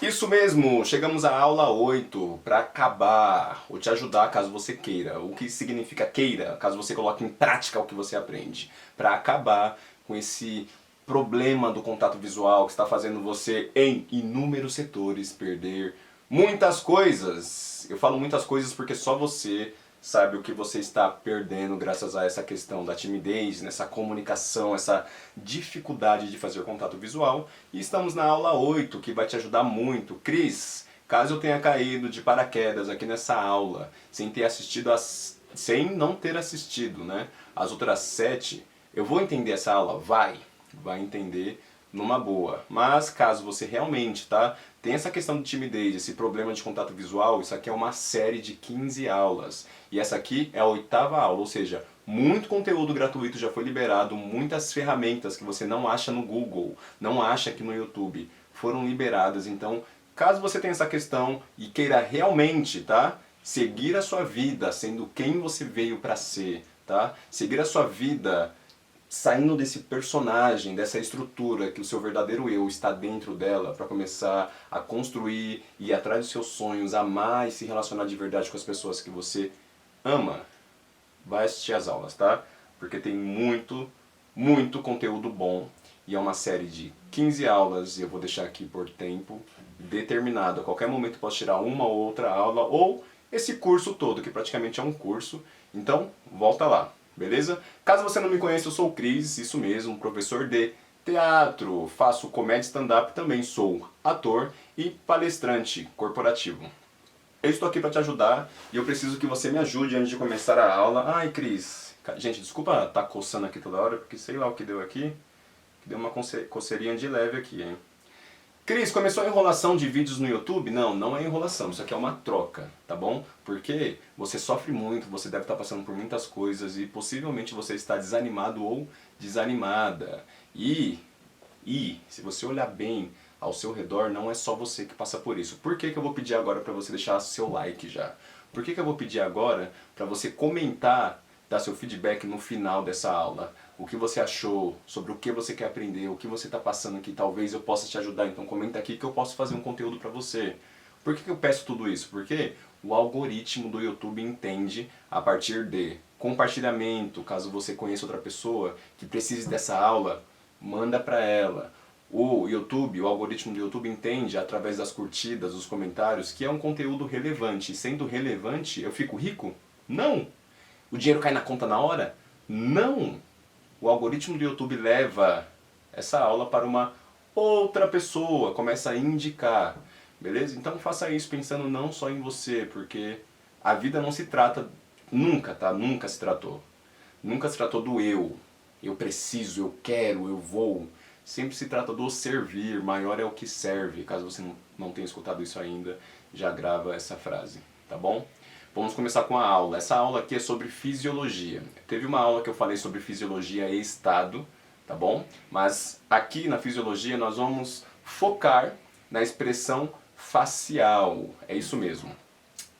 Isso mesmo, chegamos à aula 8 para acabar ou te ajudar caso você queira. O que significa queira? Caso você coloque em prática o que você aprende. Para acabar com esse problema do contato visual que está fazendo você, em inúmeros setores, perder muitas coisas. Eu falo muitas coisas porque só você sabe o que você está perdendo graças a essa questão da timidez, nessa comunicação, essa dificuldade de fazer contato visual. E estamos na aula 8, que vai te ajudar muito. Cris, caso eu tenha caído de paraquedas aqui nessa aula, sem não ter assistido, né, as outras 7, eu vou entender essa aula? Vai entender numa boa. Mas caso você realmente, tem essa questão de timidez, esse problema de contato visual, isso aqui é uma série de 15 aulas. E essa aqui é a 8ª aula, ou seja, muito conteúdo gratuito já foi liberado, muitas ferramentas que você não acha no Google, não acha aqui no YouTube, foram liberadas. Então, caso você tenha essa questão e queira realmente, seguir a sua vida sendo quem você veio para ser, seguir a sua vida saindo desse personagem, dessa estrutura que o seu verdadeiro eu está dentro dela, para começar a construir e ir atrás dos seus sonhos, amar e se relacionar de verdade com as pessoas que você ama, vai assistir as aulas, Porque tem muito, muito conteúdo bom e é uma série de 15 aulas e eu vou deixar aqui por tempo determinado. A qualquer momento eu posso tirar uma ou outra aula ou esse curso todo, que praticamente é um curso. Então, volta lá. Beleza? Caso você não me conheça, eu sou o Cris, isso mesmo, professor de teatro, faço comédia stand-up, também sou ator e palestrante corporativo. Eu estou aqui para te ajudar e eu preciso que você me ajude antes de começar a aula. Ai, Cris, gente, desculpa estar coçando aqui toda hora, porque sei lá o que deu aqui, que deu uma coceirinha de leve aqui, hein? Cris, começou a enrolação de vídeos no YouTube? Não, não é enrolação, isso aqui é uma troca, tá bom? Porque você sofre muito, você deve estar passando por muitas coisas e possivelmente você está desanimado ou desanimada. E se você olhar bem ao seu redor, não é só você que passa por isso. Por que eu vou pedir agora para você deixar seu like já? Por que eu vou pedir agora para você comentar, dar seu feedback no final dessa aula? O que você achou, sobre o que você quer aprender, o que você está passando aqui, talvez eu possa te ajudar, então comenta aqui que eu posso fazer um conteúdo para você. Por que eu peço tudo isso? Porque o algoritmo do YouTube entende a partir de compartilhamento, caso você conheça outra pessoa que precise dessa aula, manda para ela. O YouTube, o algoritmo do YouTube entende através das curtidas, dos comentários, que é um conteúdo relevante. E sendo relevante, eu fico rico? Não! O dinheiro cai na conta na hora? Não! O algoritmo do YouTube leva essa aula para uma outra pessoa, começa a indicar, beleza? Então faça isso pensando não só em você, porque a vida não se trata, nunca, Nunca se tratou. Nunca se tratou do eu preciso, eu quero, eu vou. Sempre se trata do servir, maior é o que serve. Caso você não tenha escutado isso ainda, já grava essa frase, tá bom? Vamos começar com a aula. Essa aula aqui é sobre fisiologia. Teve uma aula que eu falei sobre fisiologia e estado, tá bom? Mas aqui na fisiologia nós vamos focar na expressão facial. É isso mesmo.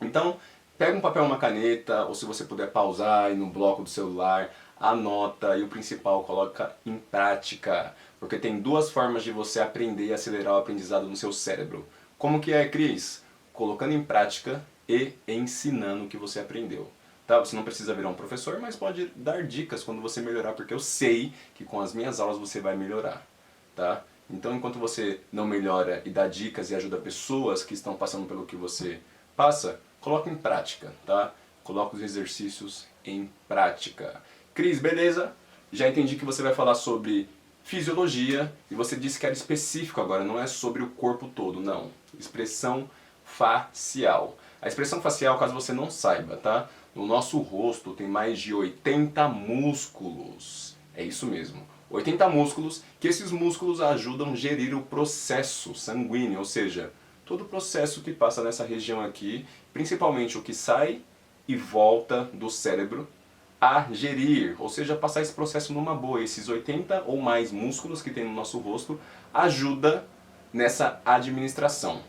Então, pega um papel e uma caneta, ou se você puder pausar aí no bloco do celular, anota e o principal, coloca em prática. Porque tem duas formas de você aprender e acelerar o aprendizado no seu cérebro. Como que é, Cris? Colocando em prática e ensinando o que você aprendeu. Você não precisa virar um professor, mas pode dar dicas quando você melhorar, porque eu sei que com as minhas aulas você vai melhorar. Então, enquanto você não melhora e dá dicas e ajuda pessoas que estão passando pelo que você passa, coloca em prática, Coloca os exercícios em prática. Cris, beleza? Já entendi que você vai falar sobre fisiologia e você disse que era específico agora, não é sobre o corpo todo, não. Expressão facial. A expressão facial, caso você não saiba, no nosso rosto tem mais de 80 músculos. É isso mesmo. 80 músculos, que esses músculos ajudam a gerir o processo sanguíneo, ou seja, todo o processo que passa nessa região aqui, principalmente o que sai e volta do cérebro, a gerir, ou seja, passar esse processo numa boa. Esses 80 ou mais músculos que tem no nosso rosto ajuda nessa administração.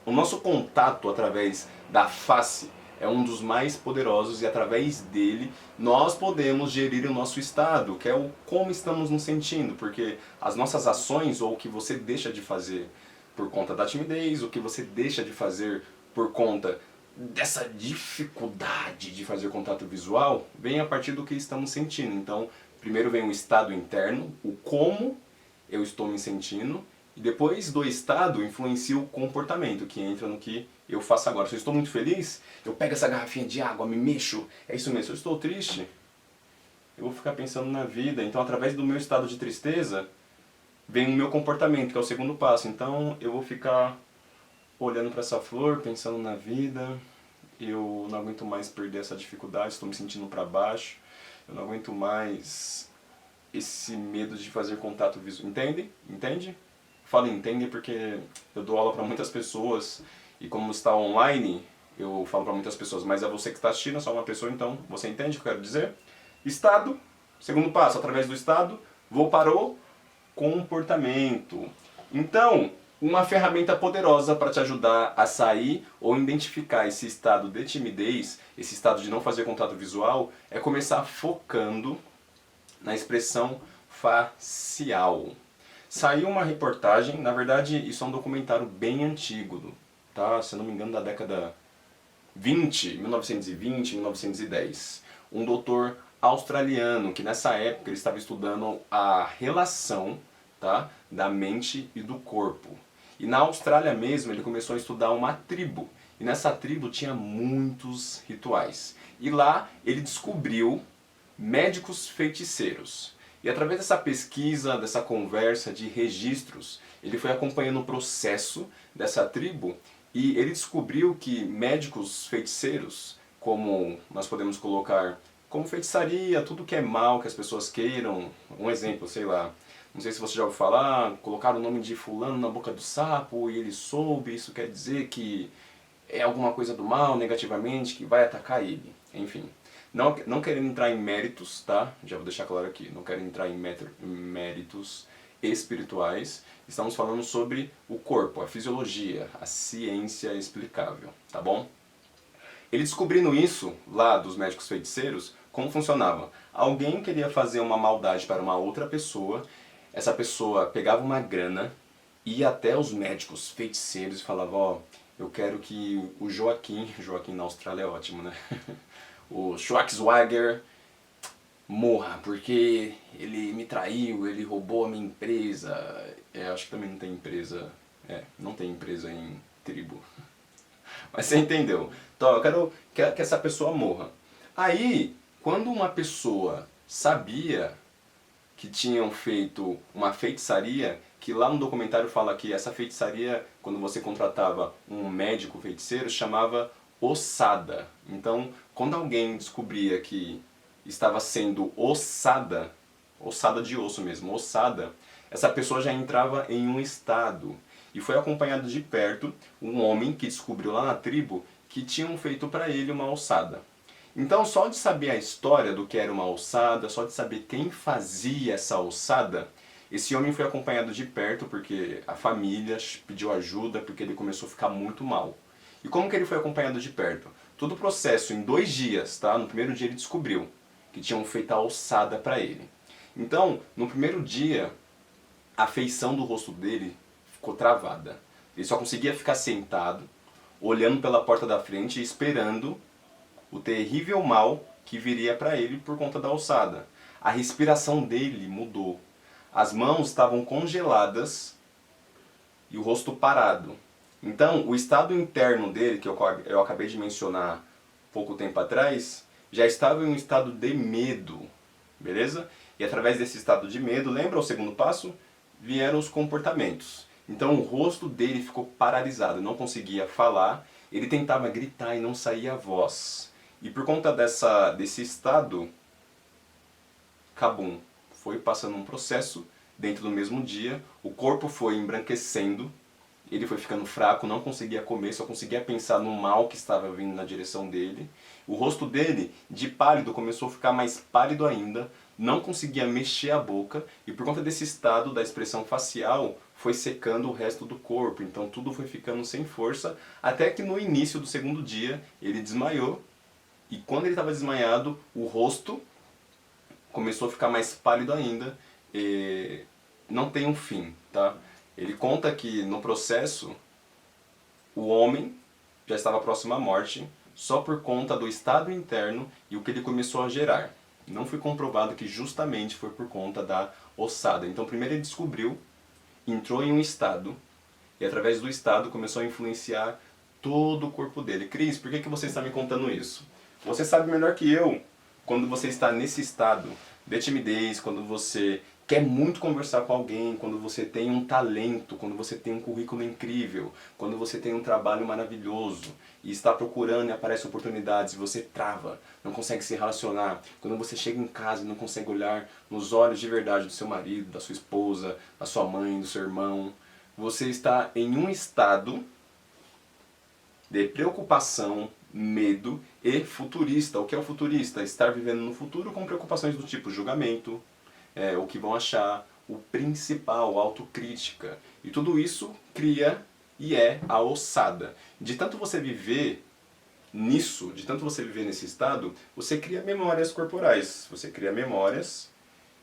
O nosso contato através da face é um dos mais poderosos e através dele nós podemos gerir o nosso estado, que é o como estamos nos sentindo, porque as nossas ações ou o que você deixa de fazer por conta da timidez, o que você deixa de fazer por conta dessa dificuldade de fazer contato visual, vem a partir do que estamos sentindo. Então, primeiro vem o estado interno, o como eu estou me sentindo, e depois do estado influencia o comportamento, que entra no que eu faço agora. Se eu estou muito feliz, eu pego essa garrafinha de água, me mexo, é isso mesmo. Se eu estou triste, eu vou ficar pensando na vida. Então, através do meu estado de tristeza, vem o meu comportamento, que é o segundo passo. Então, eu vou ficar olhando para essa flor, pensando na vida. Eu não aguento mais perder essa dificuldade, estou me sentindo para baixo. Eu não aguento mais esse medo de fazer contato visual. Entende? Entende? Falo entende porque eu dou aula para muitas pessoas e como está online, eu falo para muitas pessoas, mas é você que está assistindo, é só uma pessoa, então você entende o que eu quero dizer? Estado, segundo passo, através do estado, vou para o comportamento. Então, uma ferramenta poderosa para te ajudar a sair ou identificar esse estado de timidez, esse estado de não fazer contato visual, é começar focando na expressão facial. Saiu uma reportagem, na verdade isso é um documentário bem antigo, tá? Se eu não me engano da década 1920, 1910. Um doutor australiano que nessa época ele estava estudando a relação, tá, da mente e do corpo. E na Austrália mesmo ele começou a estudar uma tribo. E nessa tribo tinha muitos rituais. E lá ele descobriu médicos feiticeiros. E através dessa pesquisa, dessa conversa, de registros, ele foi acompanhando o processo dessa tribo e ele descobriu que médicos feiticeiros, como nós podemos colocar como feitiçaria, tudo que é mal que as pessoas queiram, um exemplo, sei lá, não sei se você já ouviu falar, colocar o nome de fulano na boca do sapo e ele soube, isso quer dizer que é alguma coisa do mal, negativamente, que vai atacar ele, enfim. Não querendo entrar em méritos, tá? Já vou deixar claro aqui, não quero entrar em méritos espirituais. Estamos falando sobre o corpo, a fisiologia, a ciência explicável, tá bom? Ele descobrindo isso, lá dos médicos feiticeiros, como funcionava? Alguém queria fazer uma maldade para uma outra pessoa, essa pessoa pegava uma grana, ia até os médicos feiticeiros e falava, ó, eu quero que o Joaquim na Austrália é ótimo, né? O Schwarzenegger morra, porque ele me traiu, ele roubou a minha empresa. Acho que também não tem empresa. Não tem empresa em tribo. Mas você entendeu. Então eu quero que essa pessoa morra. Aí, quando uma pessoa sabia que tinham feito uma feitiçaria, que lá no documentário fala que essa feitiçaria, quando você contratava um médico feiticeiro, chamava ossada. Então, quando alguém descobria que estava sendo ossada, ossada de osso mesmo, ossada, essa pessoa já entrava em um estado. E foi acompanhado de perto um homem que descobriu lá na tribo que tinham feito para ele uma ossada. Então, só de saber a história do que era uma ossada, só de saber quem fazia essa ossada, esse homem foi acompanhado de perto porque a família pediu ajuda porque ele começou a ficar muito mal. E como que ele foi acompanhado de perto? Todo o processo em 2 dias, tá? No primeiro dia ele descobriu que tinham feito a ossada para ele. Então, no primeiro dia, a feição do rosto dele ficou travada. Ele só conseguia ficar sentado, olhando pela porta da frente e esperando o terrível mal que viria para ele por conta da ossada. A respiração dele mudou. As mãos estavam congeladas e o rosto parado. Então, o estado interno dele, que eu acabei de mencionar pouco tempo atrás, já estava em um estado de medo, beleza? E através desse estado de medo, lembra o segundo passo? Vieram os comportamentos. Então o rosto dele ficou paralisado, não conseguia falar, ele tentava gritar e não saía a voz. E por conta desse estado, cabum, foi passando um processo dentro do mesmo dia, o corpo foi embranquecendo, ele foi ficando fraco, não conseguia comer, só conseguia pensar no mal que estava vindo na direção dele. O rosto dele, de pálido, começou a ficar mais pálido ainda, não conseguia mexer a boca, e por conta desse estado da expressão facial, foi secando o resto do corpo. Então tudo foi ficando sem força, até que no início do segundo dia ele desmaiou, e quando ele estava desmaiado, o rosto começou a ficar mais pálido ainda. Não tem um fim, tá? Ele conta que no processo o homem já estava próximo à morte só por conta do estado interno e o que ele começou a gerar. Não foi comprovado que justamente foi por conta da ossada. Então primeiro ele descobriu, entrou em um estado e através do estado começou a influenciar todo o corpo dele. Cris, por que você está me contando isso? Você sabe melhor que eu quando você está nesse estado de timidez, quando você quer muito conversar com alguém, quando você tem um talento, quando você tem um currículo incrível, quando você tem um trabalho maravilhoso e está procurando e aparecem oportunidades e você trava, não consegue se relacionar, quando você chega em casa e não consegue olhar nos olhos de verdade do seu marido, da sua esposa, da sua mãe, do seu irmão, você está em um estado de preocupação, medo e futurista. O que é o futurista? Estar vivendo no futuro com preocupações do tipo julgamento, o que vão achar, o principal, autocrítica. E tudo isso cria e é a ossada. De tanto você viver nisso, de tanto você viver nesse estado, você cria memórias corporais. Você cria memórias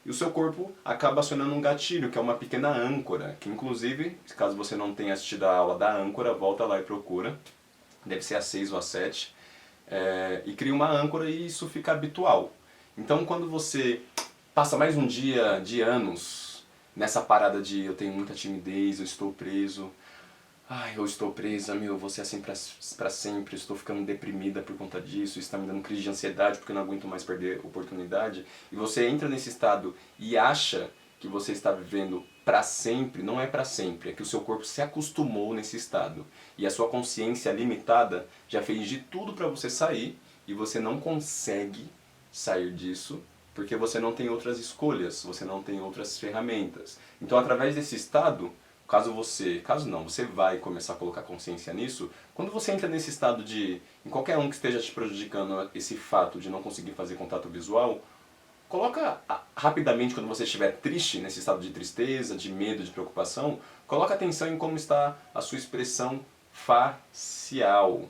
e o seu corpo acaba acionando um gatilho, que é uma pequena âncora, que inclusive, caso você não tenha assistido a aula da âncora, volta lá e procura. Deve ser a 6 ou a 7. E cria uma âncora e isso fica habitual. Então quando você passa mais um dia de anos nessa parada de eu tenho muita timidez, eu estou preso, ai, eu estou presa, meu, vou ser assim pra sempre, estou ficando deprimida por conta disso, isso está me dando crise de ansiedade porque eu não aguento mais perder oportunidade, e você entra nesse estado e acha que você está vivendo para sempre, não é para sempre, é que o seu corpo se acostumou nesse estado. E a sua consciência limitada já fez de tudo para você sair e você não consegue sair disso porque você não tem outras escolhas, você não tem outras ferramentas. Então, através desse estado, caso não, você vai começar a colocar consciência nisso, quando você entra nesse estado de, em qualquer um que esteja te prejudicando esse fato de não conseguir fazer contato visual, coloca rapidamente, quando você estiver triste, nesse estado de tristeza, de medo, de preocupação, coloca atenção em como está a sua expressão facial.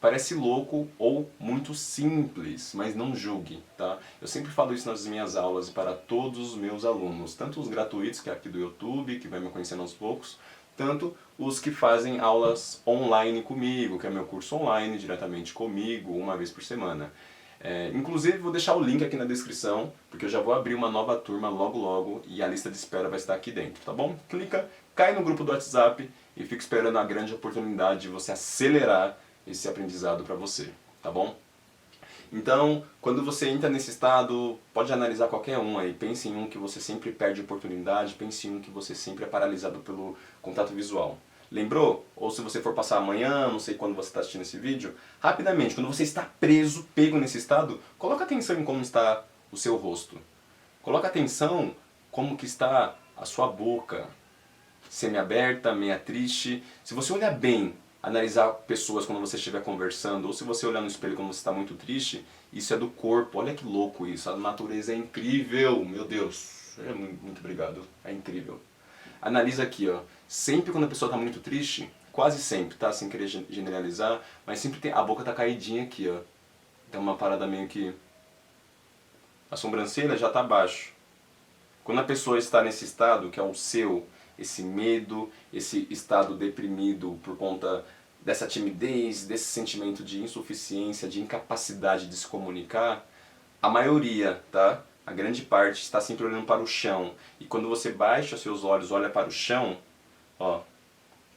Parece louco ou muito simples, mas não julgue, tá? Eu sempre falo isso nas minhas aulas e para todos os meus alunos, tanto os gratuitos, que é aqui do YouTube, que vai me conhecendo aos poucos, tanto os que fazem aulas online comigo, que é meu curso online, diretamente comigo, uma vez por semana. Inclusive vou deixar o link aqui na descrição, porque eu já vou abrir uma nova turma logo logo e a lista de espera vai estar aqui dentro, tá bom? Clica, cai no grupo do WhatsApp e fica esperando a grande oportunidade de você acelerar esse aprendizado para você, tá bom? Então, quando você entra nesse estado, pode analisar qualquer um aí, pense em um que você sempre perde oportunidade, pense em um que você sempre é paralisado pelo contato visual. Lembrou? Ou se você for passar amanhã, não sei quando você está assistindo esse vídeo, rapidamente, quando você está preso, pego nesse estado, coloca atenção em como está o seu rosto. Coloca atenção como que está a sua boca, semi-aberta, meia triste. Se você olhar bem, analisar pessoas quando você estiver conversando, ou se você olhar no espelho quando você está muito triste, isso é do corpo. Olha que louco isso, a natureza é incrível, meu Deus. Muito obrigado, é incrível. Analisa aqui, ó. Sempre quando a pessoa está muito triste, quase sempre, tá? Sem querer generalizar, mas sempre tem, a boca tá caidinha aqui, ó. Tem uma parada meio que... a sobrancelha já tá abaixo. Quando a pessoa está nesse estado, que é o seu, esse medo, esse estado deprimido por conta dessa timidez, desse sentimento de insuficiência, de incapacidade de se comunicar, a maioria, tá? A grande parte está sempre olhando para o chão. E quando você baixa seus olhos, olha para o chão, ó,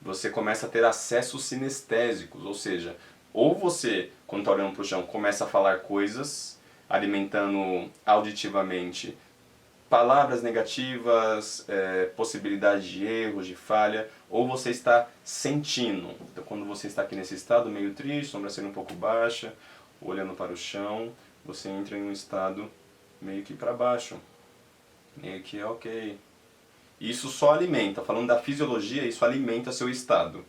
você começa a ter acessos sinestésicos, ou seja, ou você, quando está olhando para o chão, começa a falar coisas, alimentando auditivamente palavras negativas, possibilidade de erros, de falha, ou você está sentindo. Então quando você está aqui nesse estado meio triste, sobrancelha um pouco baixa, olhando para o chão, você entra em um estado meio que para baixo, meio que ok. Isso só alimenta, falando da fisiologia, isso alimenta seu estado,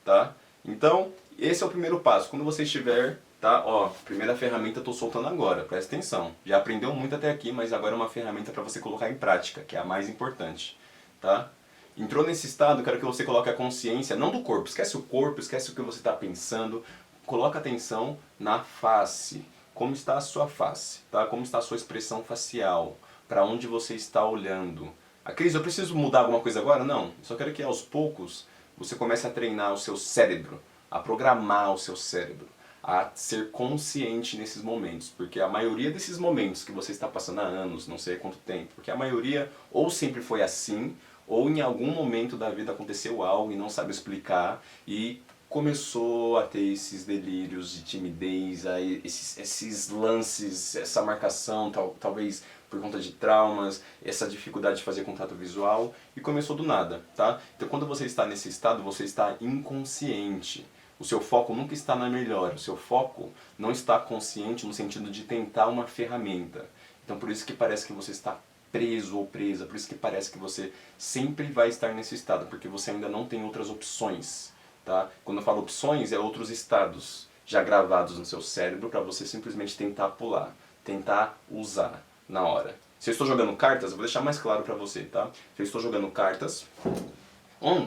tá? Então, esse é o primeiro passo. Quando você estiver, tá? Ó, primeira ferramenta eu tô soltando agora, presta atenção. Já aprendeu muito até aqui, mas agora é uma ferramenta para você colocar em prática, que é a mais importante, tá? Entrou nesse estado, quero que você coloque a consciência, não do corpo, esquece o que você está pensando, coloca atenção na face. Como está a sua face, tá? Como está a sua expressão facial, para onde você está olhando. Cris, eu preciso mudar alguma coisa agora? Não. Eu só quero que aos poucos você comece a treinar o seu cérebro, a programar o seu cérebro, a ser consciente nesses momentos. Porque a maioria desses momentos que você está passando há anos, não sei há quanto tempo, porque a maioria ou sempre foi assim, ou em algum momento da vida aconteceu algo e não sabe explicar e começou a ter esses delírios de timidez, aí esses lances, essa marcação, talvez por conta de traumas, essa dificuldade de fazer contato visual, e começou do nada, tá? Então quando você está nesse estado, você está inconsciente. O seu foco nunca está na melhora, o seu foco não está consciente no sentido de tentar uma ferramenta. Então por isso que parece que você está preso ou presa, por isso que parece que você sempre vai estar nesse estado, porque você ainda não tem outras opções. Tá? Quando eu falo opções, é outros estados já gravados no seu cérebro para você simplesmente tentar pular, tentar usar na hora. Se eu estou jogando cartas, eu vou deixar mais claro para você, tá? Se eu estou jogando cartas,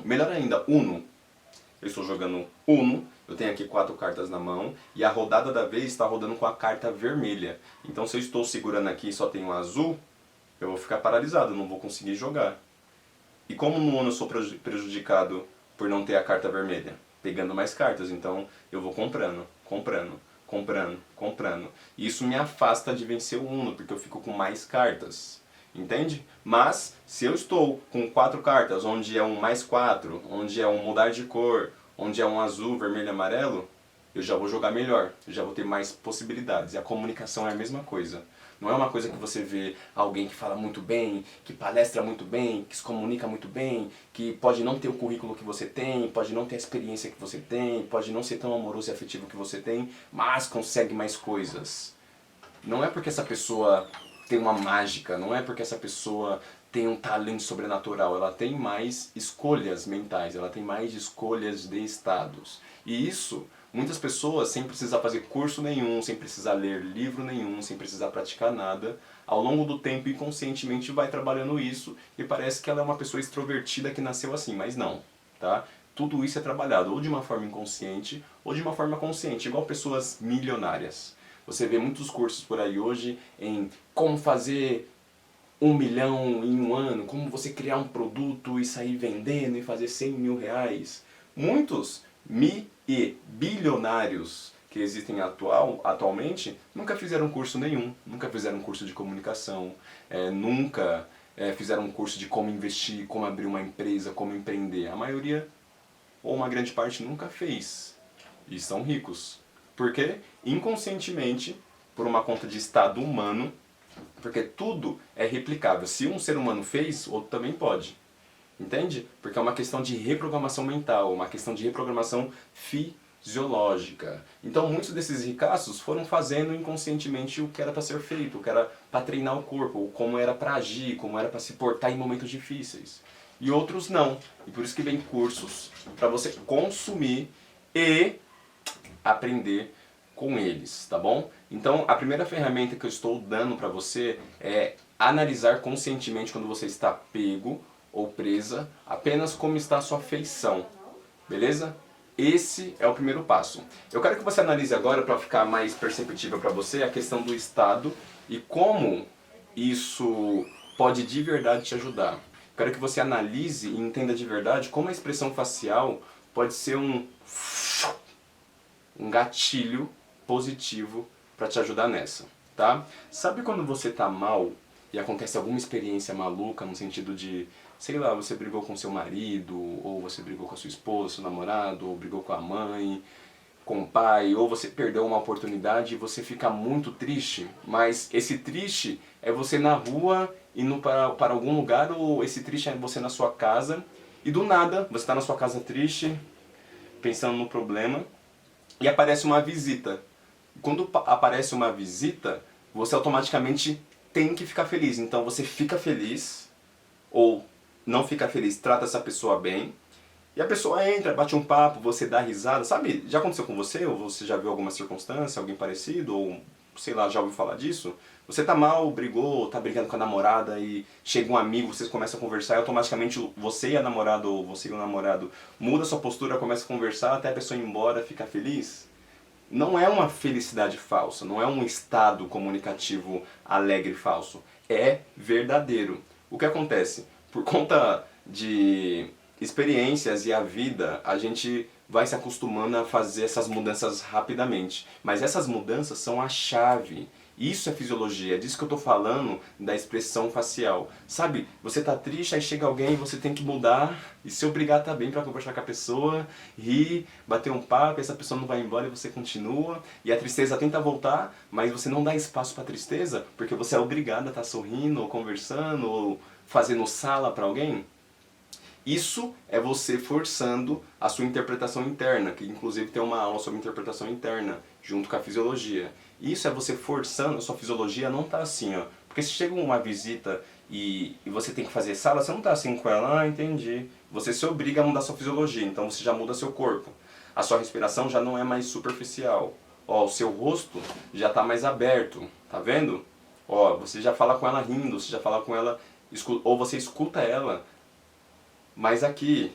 melhor ainda, Uno. Eu estou jogando Uno, eu tenho aqui 4 cartas na mão e a rodada da vez está rodando com a carta vermelha. Então se eu estou segurando aqui e só tenho um azul, eu vou ficar paralisado, não vou conseguir jogar. E como no Uno eu sou prejudicado por não ter a carta vermelha? Pegando mais cartas, então eu vou comprando, comprando, comprando, comprando. E isso me afasta de vencer o Uno, porque eu fico com mais cartas. Entende? Mas, se eu estou com 4 cartas, onde é um mais 4, onde é um mudar de cor, onde é um azul, vermelho e amarelo, eu já vou jogar melhor, eu já vou ter mais possibilidades. E a comunicação é a mesma coisa. Não é uma coisa que você vê alguém que fala muito bem, que palestra muito bem, que se comunica muito bem, que pode não ter o currículo que você tem, pode não ter a experiência que você tem, pode não ser tão amoroso e afetivo que você tem, mas consegue mais coisas. Não é porque essa pessoa tem uma mágica, não é porque essa pessoa tem um talento sobrenatural, ela tem mais escolhas mentais, ela tem mais escolhas de estados. E isso, muitas pessoas, sem precisar fazer curso nenhum, sem precisar ler livro nenhum, sem precisar praticar nada, ao longo do tempo inconscientemente vai trabalhando isso e parece que ela é uma pessoa extrovertida que nasceu assim, mas não, tá? Tudo isso é trabalhado ou de uma forma inconsciente ou de uma forma consciente, igual pessoas milionárias. Você vê muitos cursos por aí hoje em como fazer 1 milhão em um ano, como você criar um produto e sair vendendo e fazer 100 mil reais. Muitos e bilionários que existem atualmente nunca fizeram curso nenhum, nunca fizeram um curso de comunicação, nunca fizeram um curso de como investir, como abrir uma empresa, como empreender. A maioria, ou uma grande parte, nunca fez. E são ricos. Por quê? Inconscientemente, por uma conta de estado humano, porque tudo é replicável. Se um ser humano fez, outro também pode. Entende? Porque é uma questão de reprogramação mental, uma questão de reprogramação fisiológica. Então muitos desses ricaços foram fazendo inconscientemente o que era para ser feito, o que era para treinar o corpo, como era para agir, como era para se portar em momentos difíceis. E outros não. E por isso que vem cursos para você consumir e aprender com eles, tá bom? Então, a primeira ferramenta que eu estou dando para você é analisar conscientemente quando você está pego ou presa, apenas como está a sua feição, beleza? Esse é o primeiro passo. Eu quero que você analise agora, para ficar mais perceptível para você, a questão do estado e como isso pode de verdade te ajudar. Quero que você analise e entenda de verdade como a expressão facial pode ser um gatilho positivo para te ajudar nessa, tá? Sabe quando você tá mal e acontece alguma experiência maluca no sentido de, sei lá, você brigou com seu marido, ou você brigou com a sua esposa, seu namorado, ou brigou com a mãe, com o pai, ou você perdeu uma oportunidade e você fica muito triste, mas esse triste é você na rua indo para algum lugar, ou esse triste é você na sua casa e do nada você está na sua casa triste, pensando no problema, e aparece uma visita. Quando aparece uma visita, você automaticamente tem que ficar feliz. Então você fica feliz, ou não fica feliz, trata essa pessoa bem, e a pessoa entra, bate um papo, você dá risada. Sabe, já aconteceu com você? Ou você já viu alguma circunstância, alguém parecido? Ou, sei lá, já ouviu falar disso? Você tá mal, brigou, tá brigando com a namorada e chega um amigo, vocês começam a conversar e automaticamente você e a namorada, ou você e o namorado, muda sua postura, começa a conversar até a pessoa ir embora, ficar feliz? Não é uma felicidade falsa, não é um estado comunicativo alegre falso. É verdadeiro. O que acontece? Por conta de experiências e a vida, a gente vai se acostumando a fazer essas mudanças rapidamente. Mas essas mudanças são a chave. Isso é fisiologia, é disso que eu tô falando da expressão facial. Sabe, você tá triste, aí chega alguém e você tem que mudar e se obrigar a estar bem pra conversar com a pessoa, rir, bater um papo, essa pessoa não vai embora e você continua. E a tristeza tenta voltar, mas você não dá espaço pra tristeza porque você é obrigado a estar sorrindo, ou conversando, ou fazendo sala pra alguém. Isso é você forçando a sua interpretação interna, que inclusive tem uma aula sobre interpretação interna, junto com a fisiologia. Isso é você forçando, a sua fisiologia não tá assim, ó. Porque se chega uma visita e você tem que fazer sala, você não tá assim com ela, ah, entendi. Você se obriga a mudar sua fisiologia, então você já muda seu corpo. A sua respiração já não é mais superficial. Ó, o seu rosto já tá mais aberto, tá vendo? Ó, você já fala com ela rindo, você já fala com ela, ou você escuta ela mas aqui,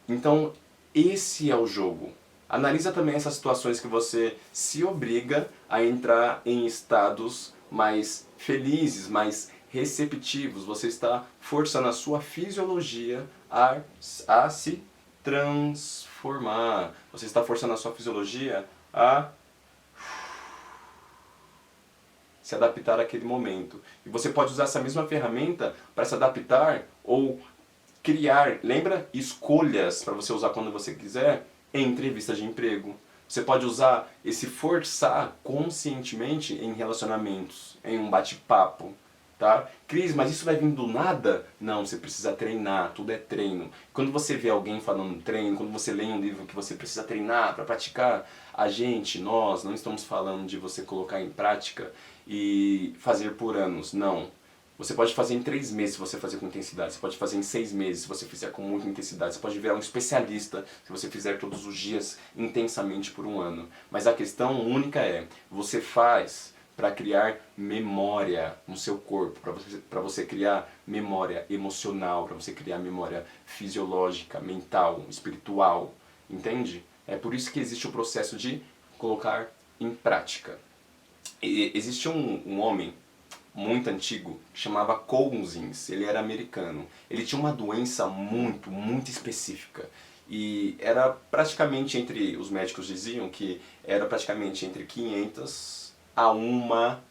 então esse é o jogo. Analisa também essas situações que você se obriga a entrar em estados mais felizes, mais receptivos. Você está forçando a sua fisiologia a se transformar. Você está forçando a sua fisiologia a se adaptar àquele momento. E você pode usar essa mesma ferramenta para se adaptar ou criar, lembra? Escolhas para você usar quando você quiser em entrevistas de emprego. Você pode usar esse forçar conscientemente em relacionamentos, em um bate-papo, tá? Cris, mas isso vai vir do nada? Não, você precisa treinar, tudo é treino. Quando você vê alguém falando treino, quando você lê um livro que você precisa treinar para praticar, nós não estamos falando de você colocar em prática e fazer por anos, não. Você pode fazer em 3 meses se você fazer com intensidade, você pode fazer em 6 meses se você fizer com muita intensidade, você pode virar um especialista se você fizer todos os dias intensamente por um ano. Mas a questão única é, você faz para criar memória no seu corpo, para você criar memória emocional, para você criar memória fisiológica, mental, espiritual, entende? É por isso que existe o processo de colocar em prática. E existe um homem muito antigo, que chamava Cousins, ele era americano. Ele tinha uma doença muito específica. E era praticamente entre, os médicos diziam que era praticamente entre 500 a uma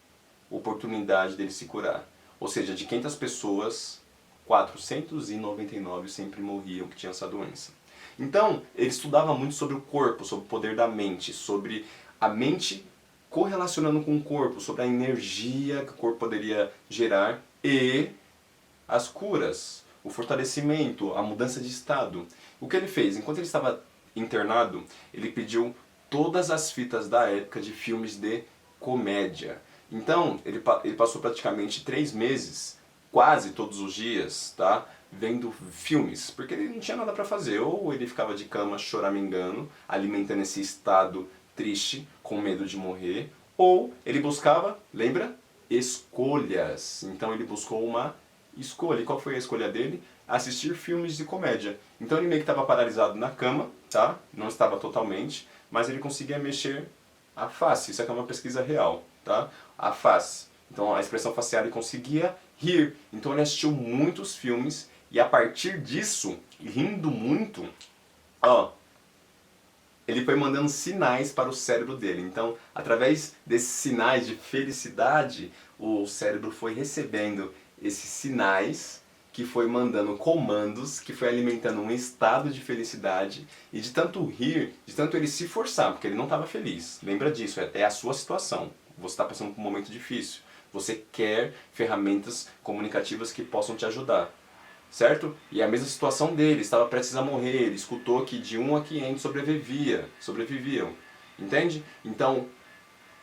oportunidade dele se curar. Ou seja, de 500 pessoas, 499 sempre morriam que tinham essa doença. Então, ele estudava muito sobre o corpo, sobre o poder da mente, sobre a mente correlacionando com o corpo, sobre a energia que o corpo poderia gerar e as curas, o fortalecimento, a mudança de estado. O que ele fez? Enquanto ele estava internado, ele pediu todas as fitas da época de filmes de comédia. Então, ele passou praticamente 3 meses, quase todos os dias, tá? Vendo filmes, porque ele não tinha nada para fazer. Ou ele ficava de cama choramingando, alimentando esse estado triste, com medo de morrer, ou ele buscava, lembra? Escolhas. Então ele buscou uma escolha. E qual foi a escolha dele? Assistir filmes de comédia. Então ele meio que estava paralisado na cama, tá? Não estava totalmente, mas ele conseguia mexer a face. Isso aqui é uma pesquisa real, tá? A face. Então a expressão facial ele conseguia rir. Então ele assistiu muitos filmes e a partir disso, rindo muito, ó, ele foi mandando sinais para o cérebro dele. Então, através desses sinais de felicidade, o cérebro foi recebendo esses sinais que foi mandando comandos, que foi alimentando um estado de felicidade e de tanto rir, de tanto ele se forçar, porque ele não estava feliz. Lembra disso, é a sua situação. Você está passando por um momento difícil. Você quer ferramentas comunicativas que possam te ajudar. Certo? E a mesma situação dele, estava prestes a morrer, ele escutou que de 1 a 500 sobreviviam, entende? Então,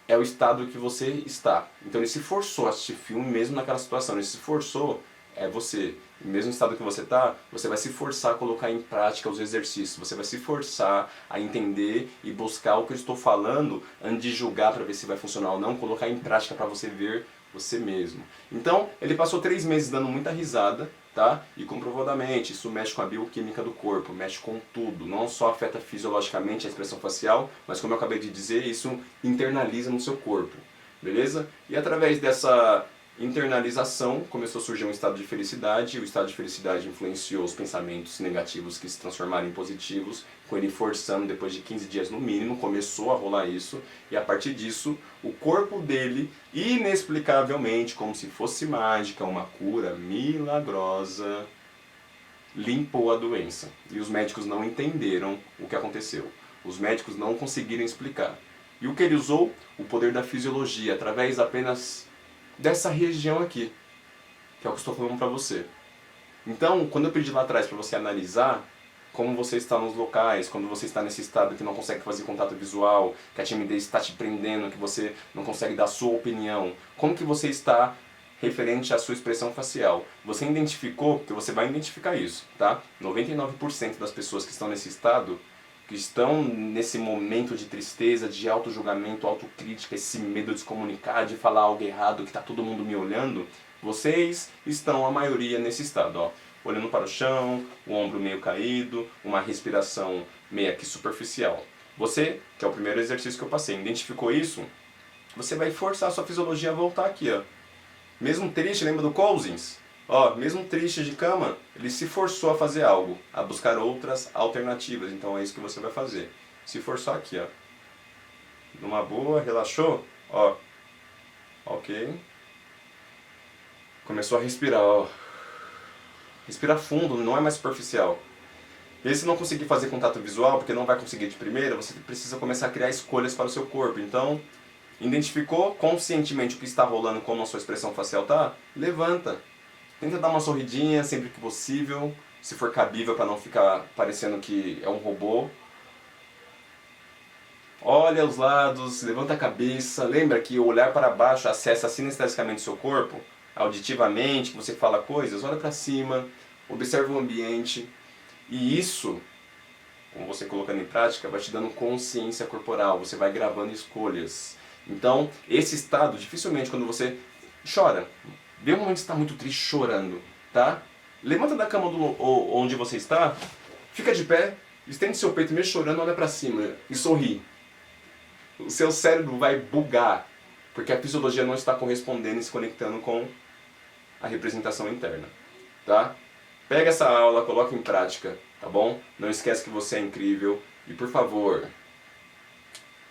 é o estado que você está. Então ele se forçou a assistir filme mesmo naquela situação, ele se forçou, é você. No mesmo estado que você está, você vai se forçar a colocar em prática os exercícios, você vai se forçar a entender e buscar o que eu estou falando antes de julgar para ver se vai funcionar ou não, colocar em prática para você ver você mesmo. Então, ele passou 3 meses dando muita risada, tá? E comprovadamente, isso mexe com a bioquímica do corpo, mexe com tudo. Não só afeta fisiologicamente a expressão facial, mas como eu acabei de dizer, isso internaliza no seu corpo. Beleza? E através dessa Internalização, começou a surgir um estado de felicidade, o estado de felicidade influenciou os pensamentos negativos que se transformaram em positivos, com ele forçando depois de 15 dias no mínimo, começou a rolar isso, e a partir disso, o corpo dele, inexplicavelmente, como se fosse mágica, uma cura milagrosa, limpou a doença. E os médicos não entenderam o que aconteceu. Os médicos não conseguiram explicar. E o que ele usou? O poder da fisiologia, através apenas dessa região aqui, que é o que eu estou falando para você. Então, quando eu pedi lá atrás para você analisar como você está nos locais, quando você está nesse estado que não consegue fazer contato visual, que a timidez está te prendendo, que você não consegue dar a sua opinião, como que você está referente à sua expressão facial. Você identificou, porque você vai identificar isso, tá? 99% das pessoas que estão nesse estado, que estão nesse momento de tristeza, de auto-julgamento, autocrítica, esse medo de se comunicar, de falar algo errado, que está todo mundo me olhando, vocês estão, a maioria, nesse estado, ó. Olhando para o chão, o ombro meio caído, uma respiração meio que superficial. Você, que é o primeiro exercício que eu passei, identificou isso? Você vai forçar a sua fisiologia a voltar aqui, ó. Mesmo triste, lembra do Cousins? Ó, mesmo triste de cama, ele se forçou a fazer algo, a buscar outras alternativas. Então é isso que você vai fazer. Se forçar aqui, ó. Numa boa, relaxou? Ó. Ok. Começou a respirar, ó. Respira fundo, não é mais superficial. E aí, se não conseguir fazer contato visual, porque não vai conseguir de primeira, você precisa começar a criar escolhas para o seu corpo. Então, identificou conscientemente o que está rolando, como a sua expressão facial tá? Levanta. Tenta dar uma sorridinha sempre que possível, se for cabível para não ficar parecendo que é um robô. Olha os lados, levanta a cabeça. Lembra que o olhar para baixo acessa sinestesicamente o seu corpo, auditivamente, que você fala coisas. Olha para cima, observa o ambiente. E isso, com você colocando em prática, vai te dando consciência corporal. Você vai gravando escolhas. Então, esse estado, dificilmente quando você chora, vê um momento que você está muito triste chorando, tá? Levanta da cama onde você está, fica de pé, estende seu peito meio chorando, olha pra cima e sorri. O seu cérebro vai bugar, porque a fisiologia não está correspondendo e se conectando com a representação interna, tá? Pega essa aula, coloca em prática, tá bom? Não esquece que você é incrível e, por favor,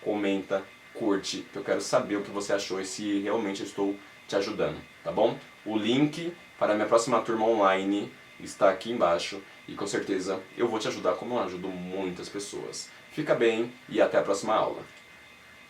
comenta, curte, que eu quero saber o que você achou e se realmente eu estou te ajudando, tá bom? O link para a minha próxima turma online está aqui embaixo e com certeza eu vou te ajudar como eu ajudo muitas pessoas. Fica bem e até a próxima aula.